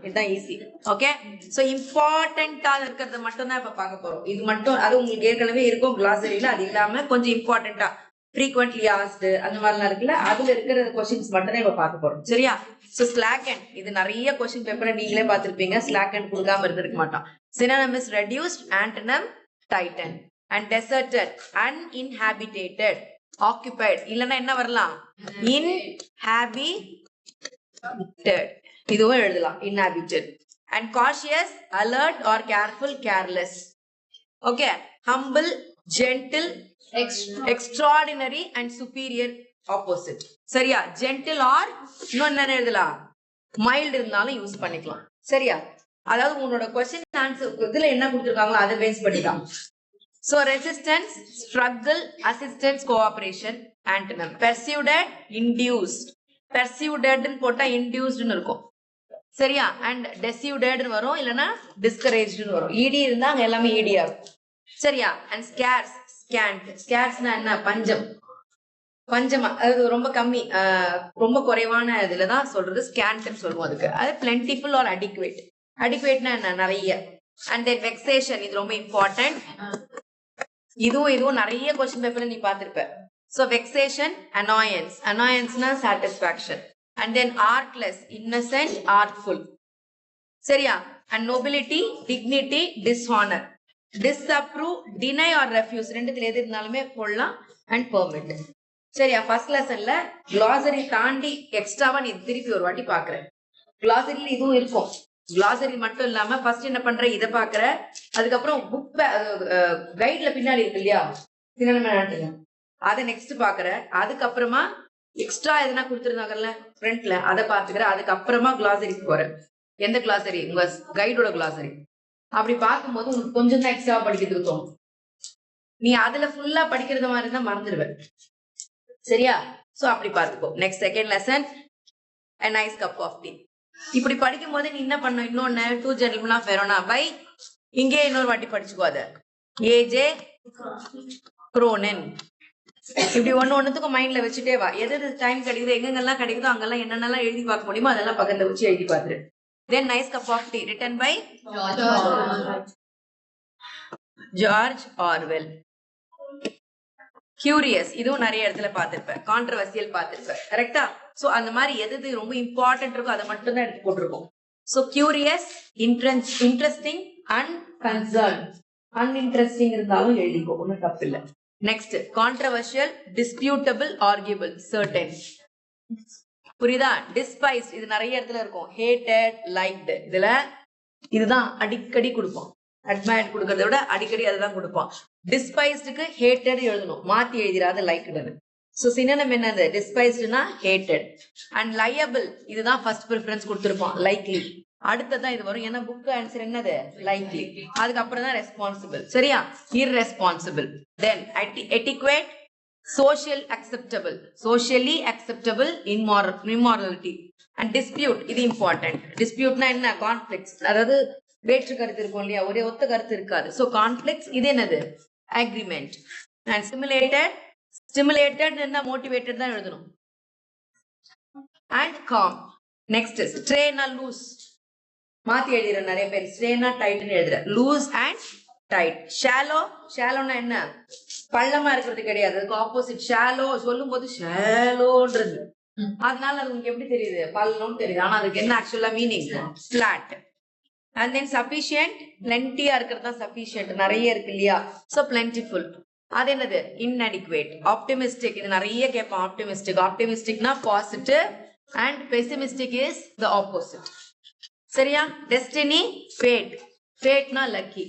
இதுதான் easy. Okay, so இம்பார்ட்டன்டா இருக்கிறது மட்டும் தான் இப்ப பார்க்க போறோம். இது மட்டும் அது உங்களுக்கு ஏற்கனவே இருக்கும் கிளாசரியில. அது இல்லாம கொஞ்சம் இம்பார்ட்டன்டா frequently asked அந்த மாதிரிலாம் இருக்குல்ல, அதுல இருக்கிற கொஸ்டின்ஸ் மட்டும் தான் இப்ப பார்க்க போறோம். சரியா? சோ slackened இது நிறைய கொஸ்டின் பேப்பரை நீங்களே பார்த்திருப்பீங்க. slackened கொடுக்காம இருந்திருக்க மாட்டோம். synonym is reduced, antonym tightened. And deserted, uninhabited. Occupied இல்லனா என்ன வரலாம்? Inhabited இதுவும் எழுதலாம், inhabited. And cautious, alert or careful, careless. Okay, humble, gentle, extraordinary and superior, opposite. சரியா? gentle or இன்னொன்னு என்ன எழுதலாம்? mild இருந்தாலும் யூஸ் பண்ணிக்கலாம். சரியா? அதாவது உன்னோட கொஸ்டின் ஆன்சர் இதுல என்ன கொடுத்திருக்காங்களோ அதை பேஸ் பண்ணிக்கலாம். So resistance, struggle, assistance, cooperation, antonym. Persuaded, induced. Persuaded ன்னு போட்டா induced ன்னு இருக்கும். சரியா? and decided ன்னு வரும், இல்லனா discouraged ன்னு வரும். ed இருந்தா அங்க எல்லாமே ed ஆ இருக்கும். சரியா? and scarce, scant. scarce னா என்ன? பஞ்சம். பஞ்சமா அது ரொம்ப கம்மி, ரொம்ப குறைவான இதுல தான் சொல்றது scant ன்னு சொல்லுவோம் அதுக்கு. அது plentiful or adequate. adequate னா என்ன? நிறைய. and then vexation இது ரொம்ப இம்பார்ட்டன்ட். இதுவும் நிறைய கொஸ்டின் பேப்பர்ல நீ பார்த்திருப்ப. So vexation, annoyance. அனாயன்ஸ்னா satisfaction. And then artless, innocent, artful. சரியா? And nobility, dignity, dishonour. Disapprove, deny or refuse ரெண்டுத்துல எது இருந்தாலுமே போடலாம். And permit. சரியா? ஃபர்ஸ்ட் லெசன்ல கிளாசரி தாண்டி எக்ஸ்ட்ராவா நீ திருப்பி ஒரு வாட்டி பாக்குற. கிளாசரியில இதுவும் இருக்கும். கிளாசரி மட்டும் இல்லாம ஃபர்ஸ்ட் என்ன பண்ற, இதை பாக்குற. அதுக்கப்புறம் புக் கைட்ல பின்னாடி இருக்கு இல்லையா, அதை நெக்ஸ்ட் பாக்குற. அதுக்கப்புறமா எக்ஸ்ட்ரா எதனா கொடுத்துருந்தாங்கல்ல ஃப்ரண்ட்ல, அதை பாத்துக்கிற. அதுக்கப்புறமா கிளாசரிக்கு போற. எந்த கிளாசரி? உங்க கைடோட கிளாசரி. அப்படி பார்க்கும்போது உங்களுக்கு கொஞ்சம் தான் எக்ஸ்ட்ரா படிக்கிறதுக்கு தோணும். நீ அதுல ஃபுல்லா படிக்கிறது மாதிரி இருந்தா மறந்துடுவேன். சரியா? சோ அப்படி பாத்துக்கோ. Next second lesson, a nice cup of tea. இப்படி படிக்கும் போது நீ என்ன பண்ணும், இன்னொன்னு two gentleman of Verona by, இங்கே இன்னொரு வாட்டி படிச்சுக்கோ. அத ஏஜே குரோனின். இப்படி ஒண்ணுத்துக்கும் மைண்ட்ல வச்சுட்டே வா. எது டைம் கிடைக்குதோ, எங்கெங்கெல்லாம் கிடைக்குதோ அங்கெல்லாம் என்னென்னலாம் எழுதி பார்க்க முடியுமோ அதெல்லாம் பக்கத்துல வச்சு எழுதி பாத்துரு. Then nice cup of tea written by George Orwell. Curious இதுவும் நிறைய இடத்துல பார்த்திருப்பேன். கான்ட்ரவர்சியல் பார்த்திருப்பேன். கரெக்டா? சோ அந்த மாதிரி எது ரொம்ப இம்பார்ட்டன்ட் இருக்கோ அதை மட்டும் தான் எடுத்து போட்டிருக்கோம். So curious, interesting, unconcern. Uninteresting இருந்தாலும் எழுதிக்கோ, ஒன்னும் தப்பு இல்லை. Next controversial, disputable, arguable, certain. புரியுதா? டிஸ்பைஸ் இது நிறைய இடத்துல இருக்கும். Hated, liked. இதுதான் அடிக்கடி கொடுப்போம். அட்மையர்ட் கொடுக்கறத விட அடிக்கடி அதுதான் கொடுப்போம். டிஸ்பைஸ்டுக்கு ஹேட்டட் எழுதணும், மாத்தி எழுதிராத லைக்டுன்னு. சோ சினோனிம் என்னது? டிஸ்பைஸ்டுனா ஹேட்டட். அண்ட் லயபிள் இதுதான் ஃபர்ஸ்ட் ப்ரிஃபரன்ஸ் கொடுத்திருப்போம். லைக்லி அடுத்ததான் இது வரும். ஏன்னா புக் ஆன்சர் என்னது? லைக்லி. அதுக்கப்புறம் தான் ரெஸ்பான்சிபிள். சரியா? Irresponsible. Then எட்டிக்வேட், social acceptable, socially acceptable, இம்மாரலிட்டி. And dispute இது இம்பார்ட்டன்ட். டிஸ்பியூட்னா என்ன? கான்ஃபிளிக்ஸ், அதாவது வேற்று கருத்து இருக்கும் இல்லையா, ஒரே ஒத்த கருத்து இருக்காது. சோ கான்ஃபிளிக்ஸ் இது என்னது? அக்ரிமெண்ட். அண்ட் ஸ்டிமுலேட்டட், ஸ்டிமுலேட்டட் என்ன? மோட்டிவேட்டட் தான் எழுதணும். And calm. நெக்ஸ்ட் ஸ்ட்ரேனா லூஸ், மாத்தி எழுதுற நிறைய பேர். ஸ்ட்ரேனா டைட்னு எழுதுற. Loose and tight. ஷாலோ, ஷாலோனா என்ன? பள்ளமா இருக்கிறது கிடையாது, அதுக்கு ஆப்போசிட். ஷாலோ சொல்லும் போது ஷாலோன்றது, அதனால அது உங்களுக்கு எப்படி தெரியுது? பள்ளம்னு தெரியுது. ஆனா அதுக்கு என்ன ஆக்சுவலா meaning? Flat. And then sufficient, plenty இருக்கிறது தான் sufficient. நிறைய இருக்கு இல்லையா, so plentiful. அது என்னது? inadequate. optimistic இது நிறைய கேட்போம். optimistic, optimisticனா positive and pessimistic is the opposite. சரியா? destiny, fate. fateனா lucky,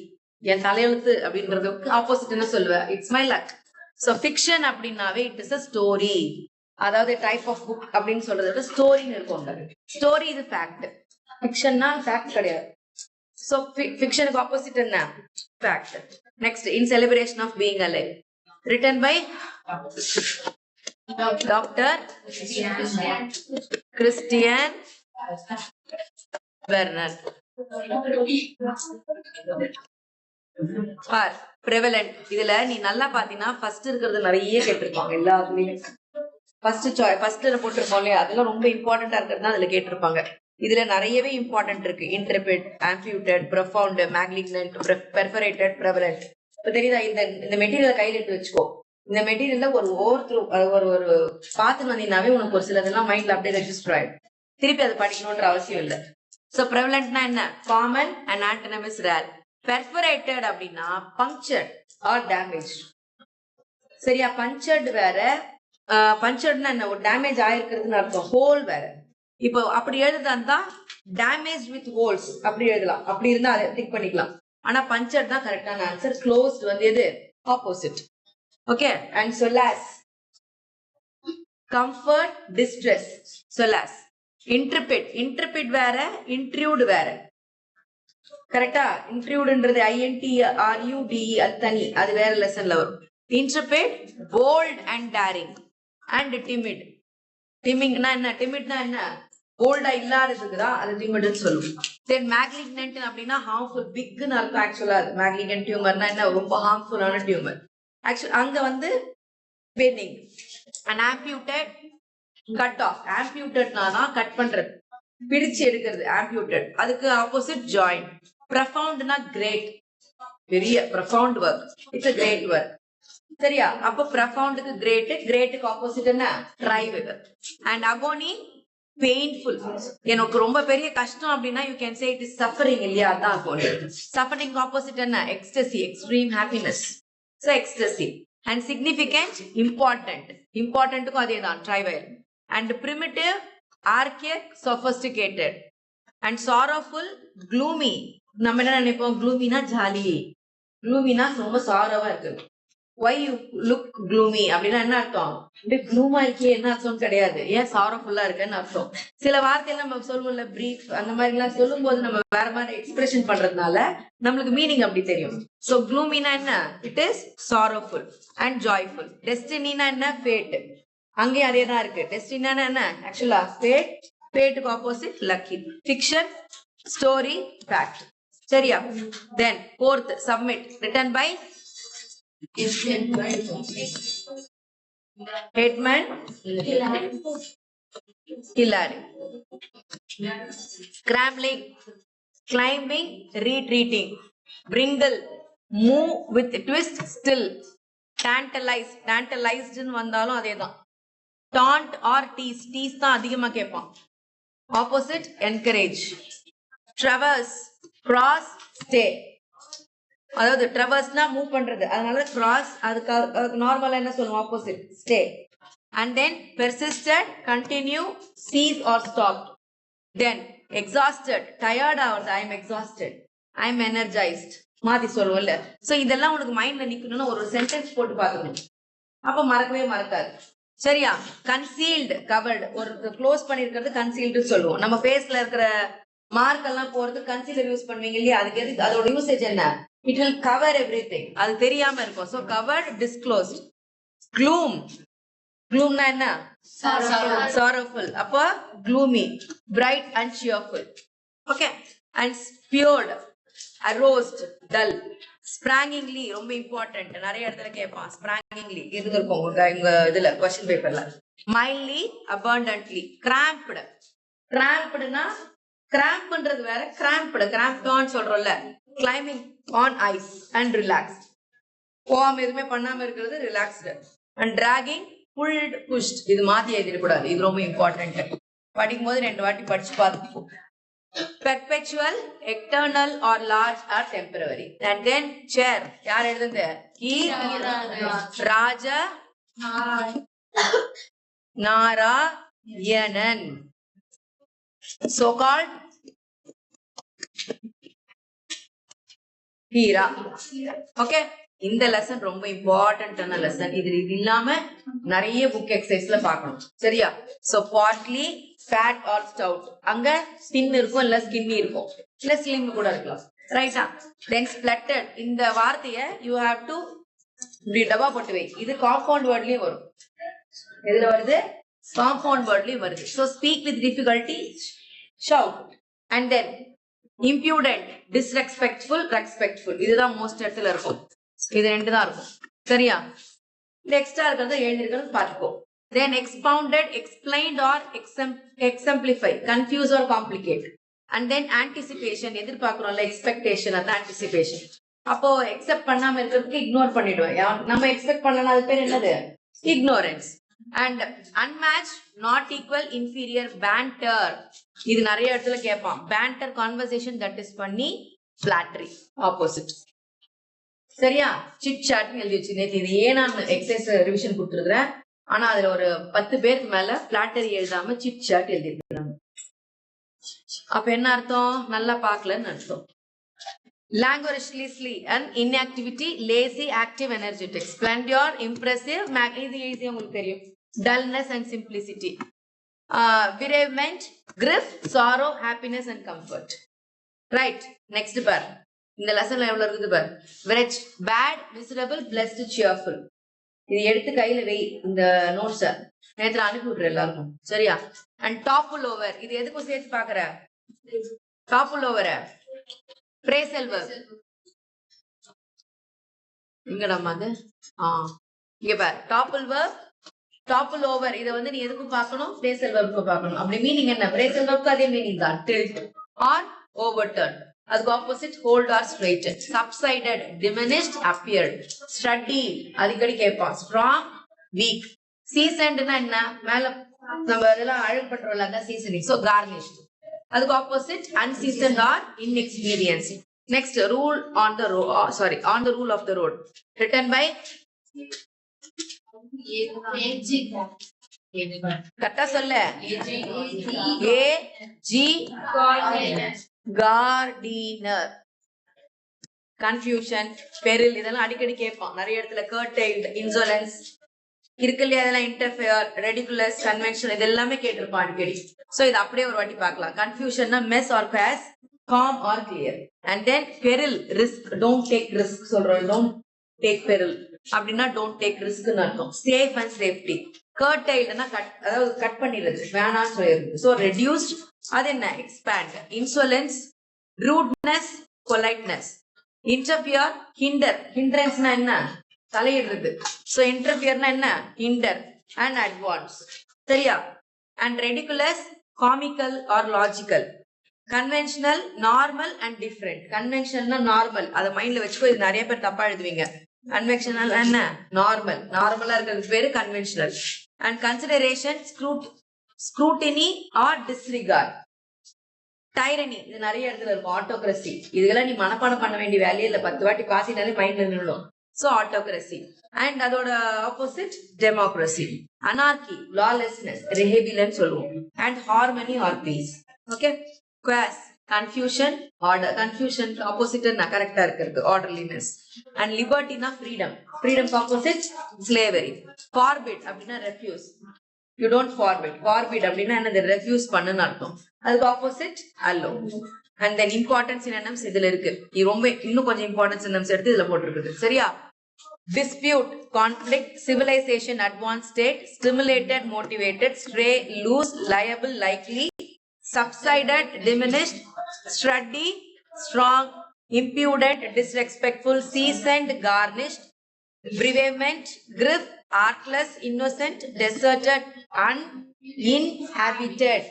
என் தலையெழுத்து அப்படின்றதுக்கு ஆப்போசிட் என்ன சொல்லுவ? it's my luck. so fiction அப்படின்னாவே it is a story, அதாவது டைப் ஆஃப் புக் அப்படின்னு சொல்றத விட ஸ்டோரின்னு இருக்கும். ஸ்டோரி இது ஃபேக்ட், ஃபிக்ஷன்னா ஃபேக்ட் கிடையாது. So fiction is opposite in fact. Next, in celebration of being alive, written by Dr. Christian Bernard. Prevalent இதுல நீ நல்லா பாத்தீங்கன்னா ஃபர்ஸ்ட் இருக்கிறது நிறைய கேட்டிருப்பாங்க. எல்லாத்துலயும் ஃபர்ஸ்ட் போட்டிருப்போம் இல்லையா, அதெல்லாம் ரொம்ப இம்பார்ட்டன்டா இருக்கிறது அதுல கேட்டிருப்பாங்க. இதுல நிறையவே இம்பார்ட்டன்ட் இருக்கு. Interpret, amputated, profound, malignant, perforated, prevalent. இப்ப தெரியுதா? இந்த மெட்டீரியல் கையில எடுத்து வச்சுக்கோ. இந்த மெட்டீரியல்ல ஒரு ஒரு பார்த்து வந்தீங்கன்னாவே உனக்கு ஒரு சிலதெல்லாம் மைண்ட்ல அப்படியே ரெஜிஸ்டர் ஆயிடும். திருப்பி அதை படிக்கணும்ன்ற அவசியம் இல்லை. சோ ப்ரெவலன்ட்னா என்ன? Common and autonomous rare. Perforated அப்படின்னா பங்க்சர்ட் ஆர் டேமேஜ். சரியா? பஞ்சர்டு வேற, பஞ்சர்ட்னா என்ன? ஒரு டேமேஜ் ஆயிருக்கிறதுன்னு அர்த்தம். ஹோல் வேற. இப்போ அப்படி எழுதுதான் டேமேஜ் வித் ஹோல்ஸ் அப்படி எழுதலாம். அப்படி இருந்தா அதை டிக் பண்ணிக்கலாம். ஆனா பஞ்சர்ட் தான் கரெக்டான ஆன்சர். க்ளோஸ்ட் வந்து எது? Opposite. Okay. And solace, comfort, distress, solace. Interpret, interpret வேற, இன்ட்ரூட் வேற. கரெக்டா? இன்ட்ரூட்ன்றது INTRUDE அது தனி, அது வேற லெசன்ல வரும். Interpret, bold and daring and timid. டிமிங்னா என்ன? டிமிட்னா என்ன? போல்டா இல்லாததுக்கு தான் அது டிமிட்னு சொல்லுவோம். தென் மேக்லிக்னன்ட் அப்படின்னா ஹார்ம்ஃபுல், பிக்னு அர்த்தம். ஆக்சுவலா மேக்லிக்னன்ட் டியூமர்னா என்ன? ரொம்ப ஹார்ம்ஃபுல்லான டியூமர். ஆக்சுவலி அங்க வந்து pending. And amputated, cut off. ஆம்பியூட்டட்னா தான் கட் பண்றது, பிடிச்சு எடுக்கிறது. ஆம்பியூட்டட். அதுக்கு ஆப்போசிட் ஜாயிண்ட். ப்ரொஃபவுண்ட்னா கிரேட், பெரிய profound work. It's a great work. சரியா? அப்ப ப்ரொஃபவுண்டுக்கு கிரேட், கிரேட்டுக்கு ஆப்போசிட் என்ன? ட்ரைவ். And agony, painful. எனக்கு ரொம்ப பெரிய கஷ்டம் அப்படின்னா you can say it is suffering. இல்லையா? அதான் அகோனி. சஃபரிங் ஆப்போசிட் என்ன? Ecstasy, extreme happiness. So ecstasy. And significant, important. இம்பார்ட்டன்ட்டுக்கும் அதே தான், trivial. And primitive, ஆர்கியக், sophisticated. And sorrowful, gloomy. நம்ம என்ன நினைப்போம்? க்ளூமினா ஜாலி, க்ளூமினா ரொம்ப சாரோவா இருக்கு. why you look gloomy அப்படின்னா என்ன அர்த்தம்? அப்படியே க்ளூமா இருக்கே என்ன அர்த்தம் கிடையாது. ஏன் சாரோஃபுல்லா இருக்குன்னு அர்த்தம். சில வார்த்தையில நம்ம சொல்லுவோம்ல, பிரீஃப் அந்த மாதிரி எல்லாம் சொல்லும் போது நம்ம வேற மாதிரி எக்ஸ்பிரஷன் பண்றதுனால நம்மளுக்கு மீனிங் அப்படி தெரியும். சோ க்ளூமினா என்ன? It is sorrowful and joyful. டெஸ்டினினா என்ன? ஃபேட். அங்கேயும் அதே தான் இருக்கு. டெஸ்டினா என்ன? ஆக்சுவலா ஃபேட். ஃபேட்டுக்கு opposite lucky. Fiction, story, fact. சரியா? Then fourth, submit. Written by Edmund Hillary. Scrambling, climbing, retreating. Bringle, move with twist, still. Tantalize, tantalized வந்தாலும் அதேதான். Taunt or tease, tease தான் அதிகமா கேட்பான். Opposite, encourage. Traverse, cross, stay. அதாவது ட்ரெவர்ஸ்னா move பண்றது, அதனால cross. அதுக்கு நார்மலா என்ன சொல்லுவோம்? Opposite, stay. And then persisted, continue, cease or stop. Then exhausted, tired ஆகுது. I am exhausted, I am energised. மாத்தி சொல்லுவோம்ல. சோ இதெல்லாம் உனக்கு மைண்ட்ல நிக்கணும்னா ஒரு சென்டென்ஸ் போட்டு பார்க்கணும். அப்ப மறக்கவே மறக்காது. சரியா? Concealed, covered. ஒரு க்ளோஸ் பண்ணிருக்கிறது கன்சீல்டு சொல்லுவோம். நம்ம ஃபேஸ்ல இருக்கிற மார்க் எல்லாம் போறது கன்சீலர் யூஸ் பண்ணுவீங்க இல்லையா? அதுக்கு எது? அதோட யூசேஜ் என்ன? It will cover everything. அது தெரியாம இருக்கும். So covered, disclosed. Gloom, gloom na enna? Sorrowful. அப்ப gloomy. Bright and cheerful. Okay. And spewed, aroused, dull. Sprangingly, ரொம்ப important. நிறைய இடத்துல கேட்பான். Sprangingly இருக்கும் உங்க இதுல question paperல. Mildly, abundantly. Cramped. Crampedனா கிராம்ப்ன்றது வேற, கிராம்ப்டு, கிராம்ப்டான் சொல்றோம்ல. Climbing on ice and relax. போகாம எதுவுமே பண்ணாம இருக்கிறது relaxed. And dragging, pulled, pushed. இது மாத்தி எழுதிடக்கூடாது, இது ரொம்ப இம்பார்ட்டன்ட். படிக்கும் போது 2 வாட்டி படிச்சு பார்த்துப்போம். Perpetual, eternal or large or temporary. And then chair. யார் எழுதுங்க? Raja Narayanan. So called hero. Okay. இந்த லெசன் ரொம்ப இம்பார்ட்டன்டான லெசன். இது இல்லாம நிறைய புக் எக்ஸசைஸ்ல பார்க்கணும். சரியா? So partly, fat or stout. அங்க ஸ்கின் இருக்கும், இல்ல ஸ்கின்னி இருக்கும், இல்ல ஸ்லிம் கூட இருக்கலாம். ரைட்டா? தென் ஸ்பிளட்டட். இந்த வார்த்தையை யூ ஹேவ் டு இப்படி டபா போட்டு வை. இது காம்பவுண்ட் வேர்ட்லயும் வரும். எதுல வருது? காம்பவுண்ட் வேர்ட்லயும் வருது. So speak with difficulty, shout. And then impudent, disrespectful, respectful. இதுதான் மோஸ்ட் இடத்துல இருக்கும். இது 2 தான் இருக்கும். சரியா? நெக்ஸ்டா இருக்கிறது எழுந்திருக்கிறது பார்த்துக்கோ. Then expounded, explained or exemplify, confuse or complicate. And then anticipation, எதிர்பார்க்கிறோம்ல expectation, அது anticipation. அப்போ accept பண்ணாம இருக்கிறதுக்கு ignore பண்ணிடுவோம். நம்ம expect பண்ணலனா அது பேர் என்னது? Ignorance. And unmatched, not equal, inferior, banter. இது நிறைய இடத்துல கேட்பான். Banter conversation that is funny, flattery, opposite. சரியா? chit chat எழுதி வச்சு நேத்து இது ஏன் நான் எக்ஸசைஸ் ரிவிஷன் கொடுத்துருக்கிறேன். ஆனா அதுல ஒரு 10 பேருக்கு மேல flattery எழுதாம chit chat எழுதிருக்காங்க. அப்ப என்ன அர்த்தம்? நல்லா பார்க்கலன்னு அர்த்தம். Languorously and inactivity, lazy, active, energetic. Splendor, impressive, easy உங்களுக்கு தெரியும். Dullness and simplicity. Bereavement, grief, sorrow, happiness and comfort. Right. Next bar. இந்த லெசன்ல எவ்வளவு இருக்குது பார். Wretch, bad, miserable, blessed, cheerful. இது எடுத்து கையில வை இந்த நோட்ஸ. நேத்துல அனுப்பி விட்டுரு எல்லாருக்கும். சரியா? And topple over. இது எதுக்கும் சேர்த்து பாக்குற? Topple over. Phrasal verb. இங்கடமா அது? இங்க பார். Topple verb, topple over. இத வந்து நீ எதுக்கு பார்க்கணும்? Phrasal verb க்கு பார்க்கணும். அப்படி மீனிங் என்ன? Phrasal verb க்கு அதே மீனிங் தான். Tilt or overturned. அதுக்கு opposite hold or straightened. Subsided, diminished, appeared. Steady, அடிக்கடி கேட்பான். Strong, weak. Seasoned னா என்ன? மேல நம்ம அதெல்லாம் அழுக்கு பண்றோம்ல, அதான் seasoning. So garnished. அதுக்கு opposite unseasoned or inexperienced. Next, rule on the road. On the rule of the road. Written by கரெக்டா சொல்ல. A.G. Gardiner. Confusion, peril இதெல்லாம் அடிக்கடி கேட்பான். நிறைய இடத்துல curtailed, insolence இருக்கு இல்லையா, அதெல்லாம் interfere, ridiculous, convention இது எல்லாமே கேட்டிருப்பான் அடிக்கடி. சோ இது அப்படியே ஒரு வாட்டி பார்க்கலாம். கன்ஃபியூஷன்னா mess or chaos, calm or clear. And then peril, risk, don't take risk சொல்றோம். don't take peril அப்படின்னா don't take risk ன்னு அர்த்தம். safe and safety. curtailed னா அதாவது கட் பண்ணிடுறது, வேணாம்னு சொல்லிடுறது. so reduced, அது என்ன? expand. insolence, rudeness, politeness. interfere, hinder. hindrance னா என்ன? தலையிடுறது. so interfere னா என்ன? hinder and advance. சரியா? and ridiculous, comical or logical. conventional, normal and different. conventional னா normal, அத மைண்ட்ல வெச்சுக்கோ. இது நிறைய பேர் தப்பா எழுதுவீங்க. conventional என்ன? normal. நார்மலா இருக்கிறது பேரு conventional. and consideration, scrutiny or disregard. tyranny, இது நிறைய இடத்துல இருக்கும். autocracy, இதெல்லாம் நீ மனப்பாடம் பண்ண வேண்டிய வேலையே இல்ல. 10 வாட்டி பாசினாலே மைண்ட்ல நின்னுடும். so autocracy. and அதோட opposite democracy. anarchy, lawlessness, rebellion சொல்லுவோம். and harmony or peace. okay. chaos, confusion, order. confusion opposite na correct இருக்கிறது orderliness. and liberty na freedom. freedom opposite slavery. forbid அப்படினா refuse. you don't forbid. forbid அப்படினா என்னது? refuse பண்ணுன்னு அர்த்தம். அதுக்கு opposite allow. and then important synonyms இதுல இருக்கு. இது ரொம்ப இன்னும் கொஞ்சம் important synonyms எடுத்து இதுல போட்டுருக்குது. சரியா? dispute, conflict, civilization, advanced state, stimulated, motivated, stray, loose, liable, likely, subsided, diminished, steady, strong, impudent, disrespectful, seasoned, garnished, bereavement, grief, artless, innocent, deserted, uninhabited.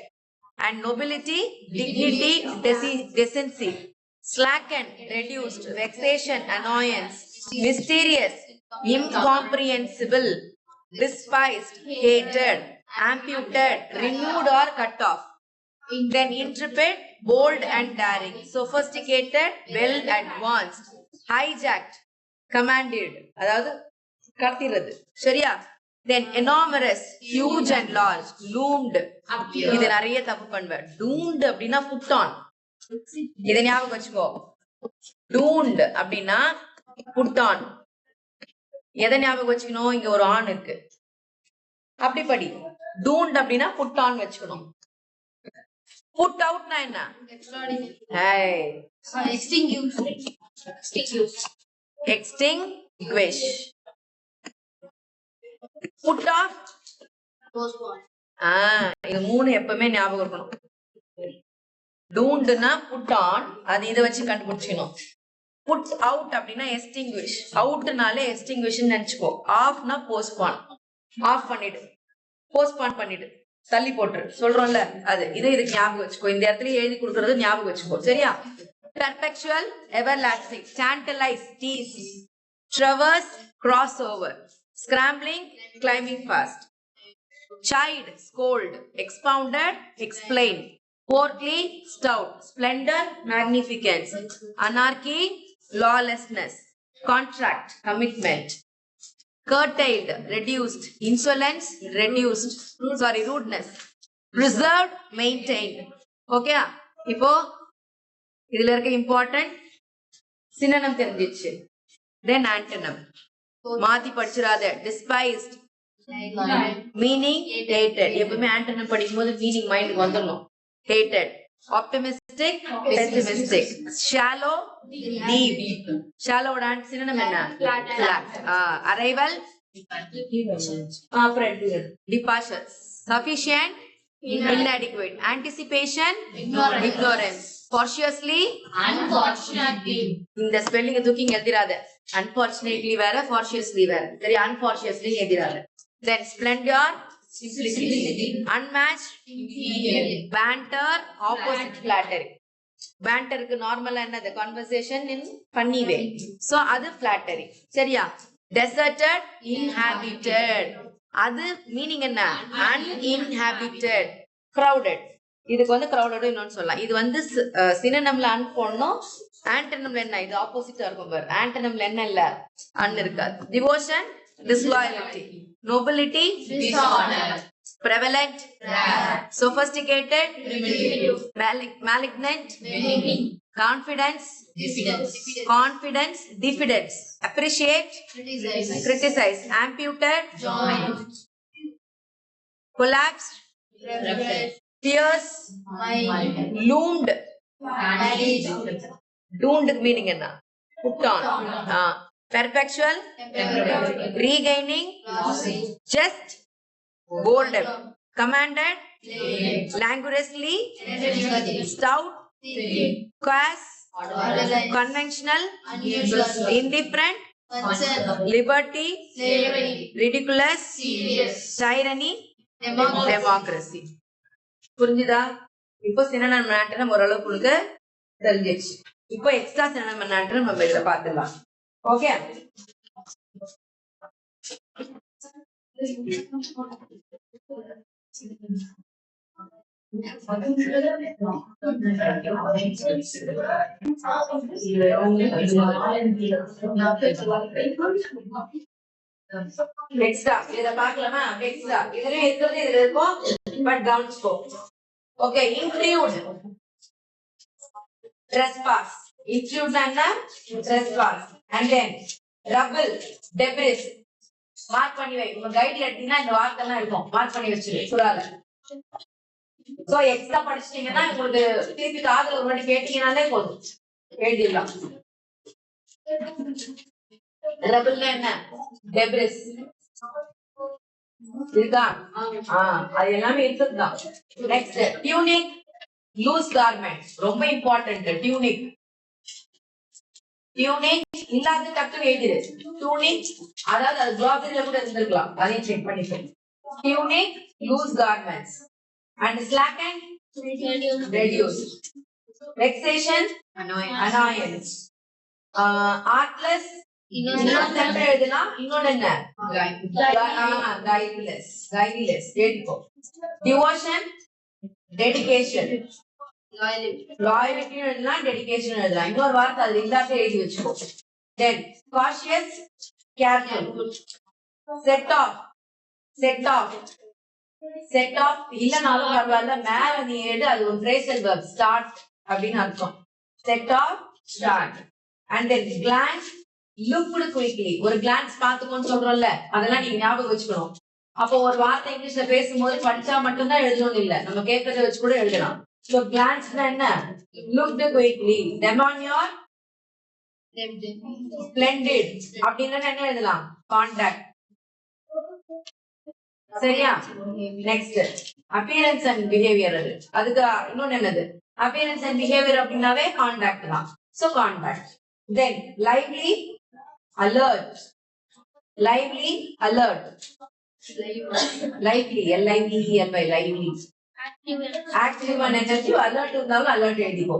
and nobility, dignity, decency, slackened, reduced, vexation, annoyance, mysterious, incomprehensible, despised, hated, amputed, renewed or cut off. then intrepid, bold and daring, sophisticated, well advanced, hijacked, commanded, அதாவது கடத்திறது. சரியா? then enormous, huge and large, loomed, இது நிறைய தப்பு பண்ணுவேன். doomed அப்படின்னா put on, இதை ஞாபகம் வச்சுக்கோ. doomed அப்படின்னா put on. எதை ஞாபகம் வச்சுக்கணும்? இங்க ஒரு ஆன் இருக்கு, அப்படி படி. doomed அப்படின்னா put on வச்சுக்கணும். put out na enna? hey, extinguish. extinguish. put off, postpone. இது மூணு எப்பவுமே ஞாபகம் இருக்கணும். doomed na put on, அது இத வச்சு கண்டுபிடிச்சிக்கணும். put out அப்படின்னா extinguish. out நாலே extinguish ன்னு நினைச்சுக்கோ. off na postpone, off பண்ணிடு. போஸ்ட்பான் பண்ணிடு, தள்ளி போட்டுரு சொல்றோம்ல அது. இதுக்கு ஞாபகம் வச்சுக்கோ, இந்த இடத்துல எழுதி கொடுக்கறது ஞாபகம் வச்சுக்கோ சரியா. Perpetual, everlasting. Tantalize, tease. Traverse, crossover. Scrambling, climbing fast. Chide, scold. Expounded, explain. Portly, stout. Splendor, magnificence. Anarchy, lawlessness. Contract, commitment. Curtailed, reduced. Insolence, reduced. Rudeness. Preserved, maintained. Okay? இப்போ இதுல இருக்க இம்பார்ட்டன்ட் சினோனிம் தெரிஞ்சிச்சு. தென் ஆன்டோனிம் மாத்தி படிச்சிராத. Despised meaning hated. எப்பவுமே ஆன்டோனிம் படிக்கும்போது meaning மைண்டுக்கு வந்துடணும். Hated. Optimistic, pessimistic. Shallow, deep. ஷாலோட சினோனிம் என்ன? Flat. Arrival, departure. Sufficient, inadequate. Anticipation, ignorance. Fortuitously, unfortunately. இந்த ஸ்பெல்லிங் தூக்கி எழுதிராத. Unfortunately வேற, fortuitously வேற. சரி, unfortunately எழுதிராத. Then splendor, simplicity. Unmatched, inferior. banter, opposite flattery. banterக்கு நார்மலா என்னது? conversation in funny way. So அது flattery. சரியா? deserted, inhabited. அது மீனிங் என்ன? uninhabited. crowded. இதுக்கு வந்து crowded இன்னொன்னு சொல்லலாம். இது வந்து சினோனிம்ல un போடணும். ஆன்டோனிம்ல என்ன? இது ஆப்போசிட்டா இருக்கும் பாரு. ஆன்டோனிம்ல என்ன இல்ல? un இருக்காது. devotion, disloyalty. nobility, dishonor. prevalent, rare. sophisticated, primitive. malignant, benign. confidence, diffidence. confidence, diffidence. appreciate, criticize. amputed, joint. collapsed, repressed. fierce, mild. loomed. managed. doomed meaning என்ன? put on. perpetual, temporary. regaining, losing. just, golden. commanded, late. languorously, energetic. stout, thin. quasi, organized. conventional, unusual. indifferent, concern. liberty, slavery. ridiculous, serious. tyranny, democracy. புரிஞ்சுதா? இப்போ synonym ஆன்டோனிம் ஓரளவுக்கு உங்களுக்கு தெரிஞ்சிச்சு. இப்போ extra synonym ஆன்டோனிம் நம்ம இதுல பார்த்துடலாம். ஓகே, எக்ஸ்ட்ரா இத பார்க்கலாமா? எக்ஸ்ட்ரா இதுல இருக்கிறது இதுல இருக்கும், பட் கவனிச்சுக்கோ. Okay, include, trespass. include என்ன? trespass. and then rubble, debris. Mark பண்ணி வை. உங்க கைட்ல எடுத்தீங்கன்னா இந்த வார்த்தை எல்லாம் இருக்கும், மார்க் பண்ணி வச்சிரு சுறால. சோ எக்ஸ்ட்ரா படிச்சிட்டீங்கன்னா உங்களுக்கு திருப்பி காதுல ஒரு வாட்டி கேட்டீங்கன்னாலே போதும், எழுதிடலாம். ரபிள்னா என்ன? டெப்ரிஸ் இருக்கா? அது எல்லாமே இருக்குதான். Next tunic, loose garment. ரொம்ப இம்பார்ட்டன்ட் டியூனிக். டியூனிக் இல்லாத டக்குன்னு எழுதிடு. டியூனிக் அதாவது அது ஜாப்ல கூட இருந்திருக்கலாம், அதையும் செக் பண்ணிக்கோங்க. Tunic, loose garments. and slacken, reduce. vexation, annoyance. artless, innocent எழுதுனா இன்னொன்னு என்ன? guideless. எழுதிக்கோ. devotion, dedication. loyalty எழுதுனா dedication எழுதலாம். இன்னொரு வார்த்தை அது இல்லாத எழுதி வச்சுக்கோ. then cautious, careful. set off இல்லனாலும் பரவாயில்ல, மேல நீ எழுது, அது ஒரு phrasal verb. start அப்படின்னு அர்த்தம். set off, start. and then glance, looked quickly. ஒரு glance பார்த்துக்கோன்னு சொல்றோம்ல, அதெல்லாம் நீங்க ஞாபகம் வச்சுக்கணும். அப்போ ஒரு வார்த்தை இங்கிலீஷ்ல பேசும்போது படிச்சா மட்டும்தான் எழுதணும் இல்ல, நம்ம கேட்கறத வச்சு கூட எழுதலாம். so glance என்ன? looked quickly. demonior, splendid. அப்படின்னா என்ன எழுதலாம்? contact. சரியா? Next appearance and behaviour. அதுக்கு இன்னொன்னு என்னது? அப்பியரன்ஸ் அண்ட் பிஹேவியர் அப்படின்னாவே கான்டாக்ட் தான். So contact. Then lively, alert. lively, lively, lively. Active and energy, alert இருந்தாலும் alert எழுதிக்கோ.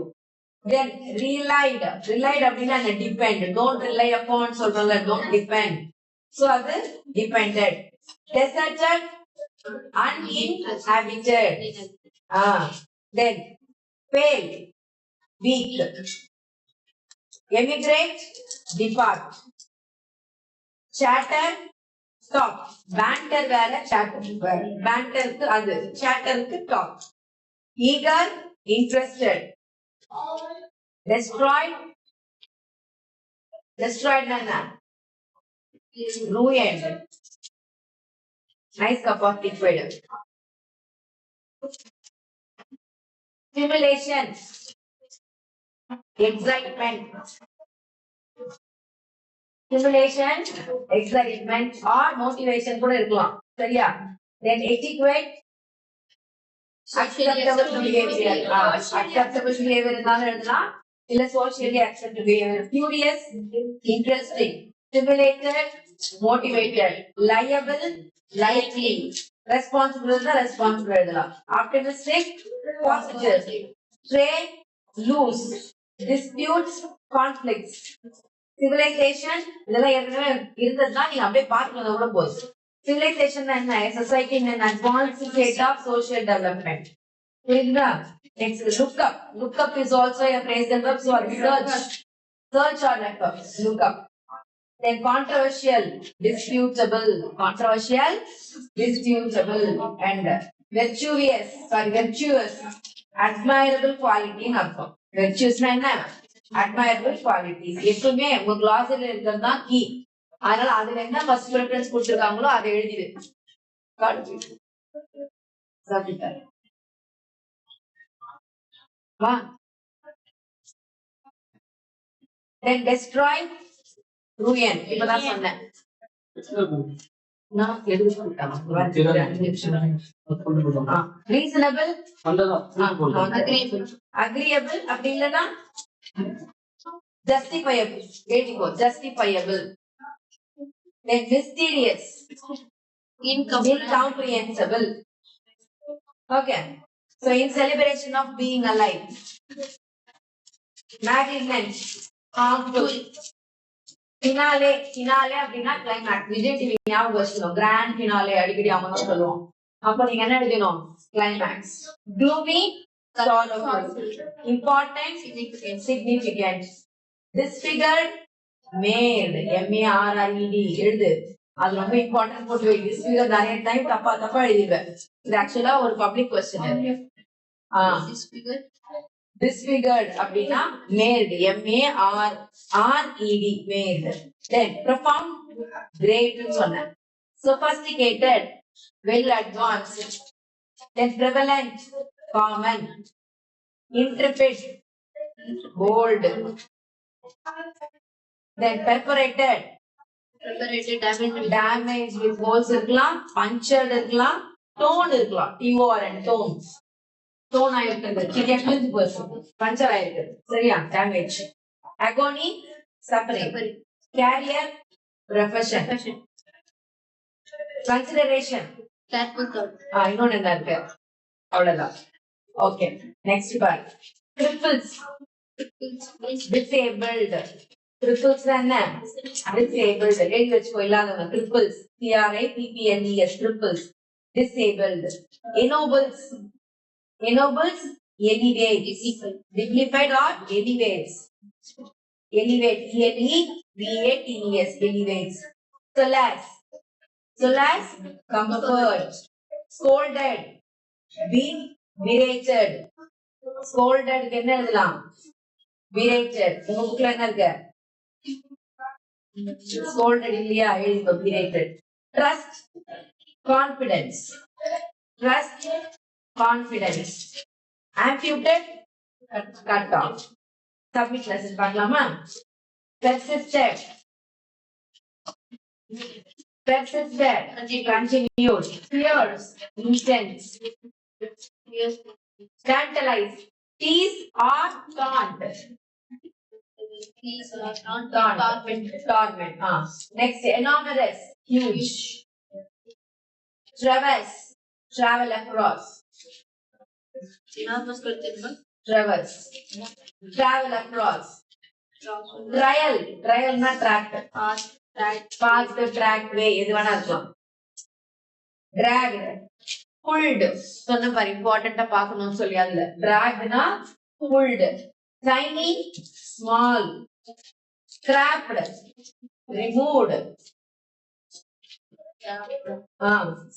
Then relied அப்படின்னா depend. Don't rely upon சொல்றோம்ல, don't depend. So அது depended. Deserted, uninhabited. Then pale, weak. Emigrate, depart. Chatter, stop. Banter வேற, chatter வேற. Banter க்கு அது, chatter க்கு talk. Eager, interested. Destroyed, என்ன? Ruined. Nice cup of liquid. Stimulation, excitement. Stimulation, excitement or motivation கூட இருக்கலாம். சரியா? Then etiquette, acceptable behavior. Acceptable behavior இருந்தாலும் எழுதலாம். இல்ல socially acceptable behavior. Curious, interesting. Stimulated, motivated. Liable, likely. Responsible எழுதலாம். Optimistic, positive. Stray, loose. Disputes, conflicts. Civilization, இதெல்லாம் ஏற்கனவே இருந்ததுதான் நீங்க அப்படியே பார்க்கறது கூட போதும். Civilization என்ன? Society in an advanced state of social development. புரியுதா? Next, look up. Look up is also a phrasal verb. So search or look up. Look up. Then controversial, disputable. Controversial, disputable. And virtuous. Admirable quality ன்னு அர்த்தம். Virtuous என்ன? Admirable qualities. எப்பவுமே உங்க கிளாஸ்ல இருக்கிறது தான் key. அதனால அதுல என்ன ஃபர்ஸ்ட் ப்ரிஃபரன்ஸ் கொடுத்திருக்காங்களோ அதை எழுதிடு. வா. Then destroy, ruin. இப்பதான் சொன்னேன். நான் எழுதிட்டேன். Reasonable, agreeable அப்படி இல்லனா justifiable. Justifiable. Then mysterious, incomprehensible. Okay. So in celebration of being alive. Malignant, harmful. Finale அப்படின்னா கிளைமேக்ஸ். விஜய் டிவி ஞாபகம் வச்சுக்கணும். கிராண்ட் ஃபினாலே அடிக்கடி அவங்க தான் சொல்லுவோம். அப்ப நீங்க என்ன எழுதணும்? Climax. Gloomy, sorrowful. Important, significant. Disfigured, made. M-A-R-I-E-D எழுது. அது ரொம்ப இம்பார்ட்டன்ட் போட்டு வை. Disfigured நிறைய டைம் தப்பா எழுதிடுவேன். இது ஆக்சுவலா ஒரு பப்ளிக் கொஸ்டின். Disfigured அப்படின்னா made. M-A-R-R-E-D made. Then profound, great ன்னு சொன்னேன். Sophisticated, well advanced. Then prevalent, common. Intrepid, bold. Then perforated, damage with holes இருக்கலாம், punctured இருக்கலாம், torn இருக்கலாம். T-O-R-N, torn. Torn ஆயிருக்கிறது. சரியா? கிழிஞ்சு போச்சு. பஞ்சர் ஆயிருக்கிறது. சரியா? Damage. Agony, suffering. Carrier, profession. Consideration. இன்னொன்னு என்ன இருக்கு? அவ்வளவுதான். Okay. Next part. Cripples. Disabled. Cripples என்ன? Disabled. எழுதி வச்சுக்கோ இல்லாதவங்க. Cripples. C-R-I-P-P-L-E-S. Cripples. Disabled. Ennobles. Elevates. Dignified or elevates. Elevate. E-L-E-V-A-T-E-S. Elevates. Solace. Comfort. Scolded. Berated. Scolded என்ன எழுதலாம்? Berated. உங்க புக்ல என்ன இருக்கு? Scolded இல்லையா? எழுதிக்கோ. Berated. Trust, confidence. Amputed, cut off. Submit lesson பார்க்கலாமா? Persisted, continued. Fierce, intense. Tantalize, tease or taunt. Torment. Next, enormous, huge. traverse, travel across. Traverse, travel across. Trial, trial na track. Path, track, way, எது வேணா இருக்கலாம். Dragged, pulled, சொன்ன பாரு important பார்க்கணும்னு சொல்லி அதுல draggedனா pulled, tiny, small, scrapped, removed,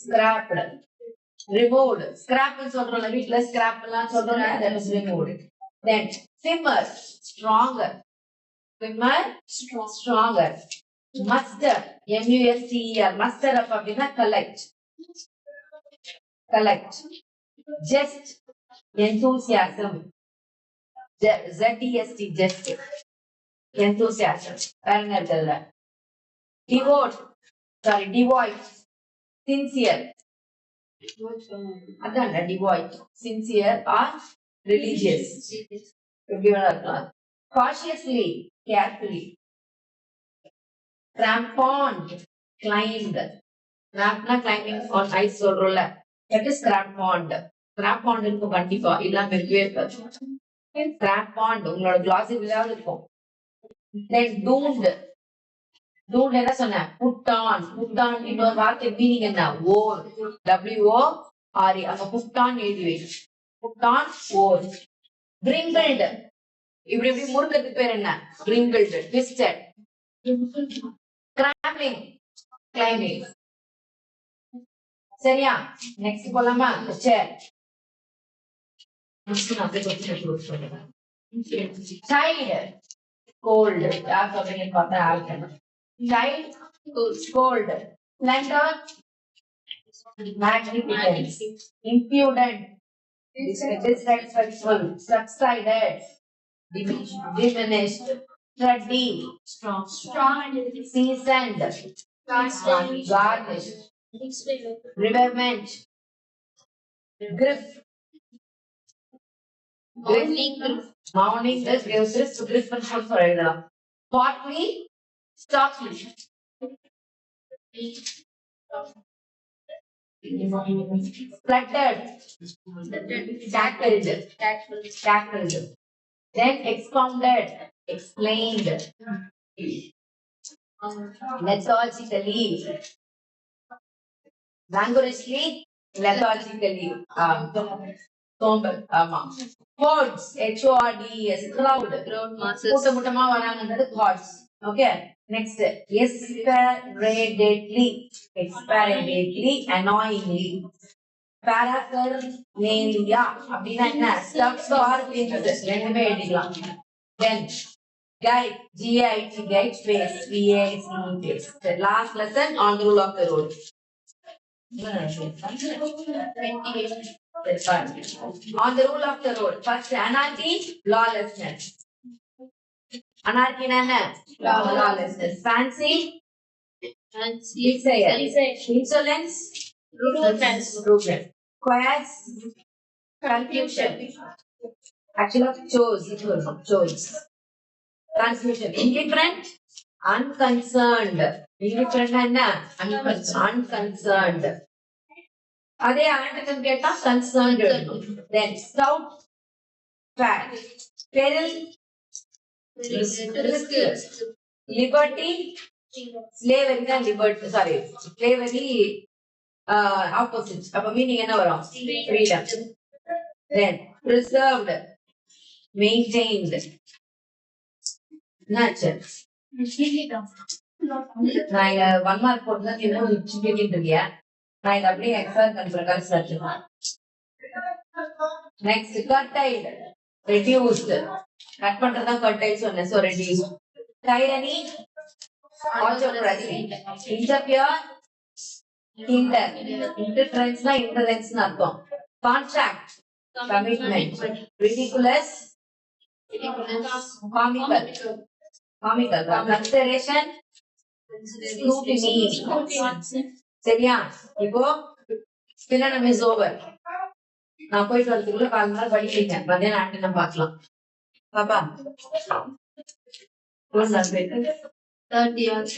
scrapped, removed, scrap சொல்றோம்ல வீட்ல scrap எல்லாம் சொல்றோம்ல that is removed. Then simmer, stronger, simmer, stronger, muster, muster, muster up அப்படின்னா collect, collect, just, enthusiasm, ZEST, just, enthusiasm, devote, sorry, devoid, sincere, அதான் devoid, sincere or religious, எப்படி வேணா இருக்கலாம். Cautiously, carefully, crampon, climbed, crampna climbing on ice சொல்றோம்ல that is crampon. crampon இருக்கும் கண்டிப்பா இல்லாம இருக்கவே இருக்காது. crampon உங்களோட glossary-ல இருக்கும். then doomed, doomed என்ன சொன்ன put on, put on இன்னொரு வார்த்தை மீனிங் என்ன wore, WORE, அங்க put on எழுதி வை, put on wore. brinkled, இப்படி இப்படி முறுக்கிறதுக்கு பேர் என்ன brinkled, twisted. cramming, climbing. சரியா நெக்ஸ்ட் போலாமா chair. Tide, cold, யார் சொல்றீங்கன்னு பார்த்தா alternate. Tide, cold, splendor, magnificence, impudent, disrespectful, subsided, diminished, truddy, strong, seasoned, garnished, reverment, grip, morning dress, grip for எழுதலாம். Partly, stockly, fluttered, tackled, then expounded, explained, lethargically, languorously, lethargically, சோம்பல் ஆமா. Hordes, HORDES, crowd, கூட்டமா வராங்கன்றது hordes. Okay, next, expiratedly, annoyingly, paraphernalia அப்படின்னா என்ன stuff or things ரெண்டுமே எழுதிக்கலாம். Then guide, GID, guide, space, VACE, space. The last lesson on the rule of the road. On the rule of the road. First, anarchy, lawlessness. Anarchy என்ன lawlessness. Fancy, desire. Insolence, rudeness. Chaos, confusion. Actually, chose. Confusion. Indifferent, unconcerned. Indifferent என்ன unconcerned. அதே ஆண்டகம் கேட்டா concerned. Then stout, fat, peril, risk, liberty, slavery தான் liberty, sorry, slavery opposite. அப்ப meaning என்ன வரும் freedom. Then preserved, maintained, nurtured. நான் இங்க 1 mark போட்டுதான் இன்னும் கேட்டுட்டு இருக்கியா? நான் இதை அப்படியே extra consider. Next curtailed, reduced, cut பண்றதுதான் curtail சொன்னேன். so reduced. tyranny, autocracy, interfere, hinder, interference-னா interference-னு அர்த்தம். contract, commitment, ridiculous, comical, consideration, scrutiny. சரியா இப்போ synonym is over. நான் போயிட்டு வரதுக்குள்ள 4 நாள் படிக்கிறீங்க. மத்தியானம் ஆண்டனை பார்க்கலாம். பாப்பா 30 hours